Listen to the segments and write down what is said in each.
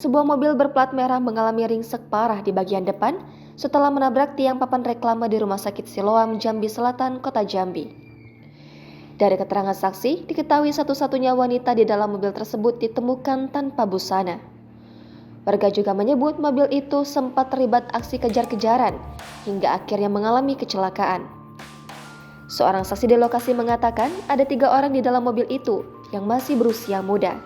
Sebuah mobil berplat merah mengalami ringsek parah di bagian depan setelah menabrak tiang papan reklame di Rumah Sakit Siloam, Jambi Selatan, Kota Jambi. Dari keterangan saksi, diketahui satu-satunya wanita di dalam mobil tersebut ditemukan tanpa busana. Warga juga menyebut mobil itu sempat terlibat aksi kejar-kejaran hingga akhirnya mengalami kecelakaan. Seorang saksi di lokasi mengatakan ada 3 orang di dalam mobil itu yang masih berusia muda.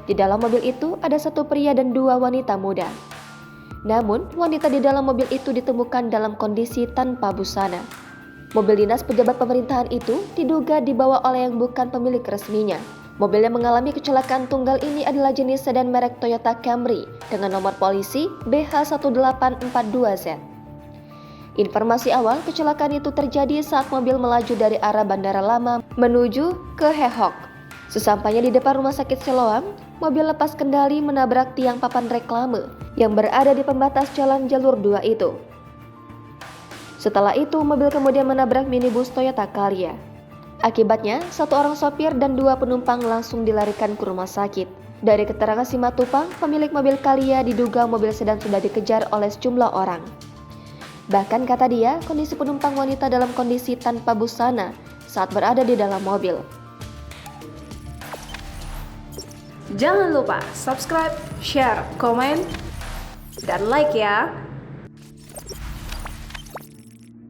Di dalam mobil itu ada 1 pria dan 2 wanita muda. Namun, wanita di dalam mobil itu ditemukan dalam kondisi tanpa busana. Mobil dinas pejabat pemerintahan itu diduga dibawa oleh yang bukan pemilik resminya. Mobil yang mengalami kecelakaan tunggal ini adalah jenis sedan merek Toyota Camry dengan nomor polisi BH1842Z. Informasi awal, kecelakaan itu terjadi saat mobil melaju dari arah Bandara Lama menuju ke Hehok. Sesampainya di depan Rumah Sakit Siloam, mobil lepas kendali menabrak tiang papan reklame yang berada di pembatas jalan jalur 2 itu. Setelah itu, mobil kemudian menabrak minibus Toyota Calya. Akibatnya, 1 orang sopir dan 2 penumpang langsung dilarikan ke rumah sakit. Dari keterangan Simatupang, pemilik mobil Calya diduga mobil sedan sudah dikejar oleh sejumlah orang. Bahkan kata dia, kondisi penumpang wanita dalam kondisi tanpa busana saat berada di dalam mobil. Jangan lupa subscribe, share, komen, dan like ya.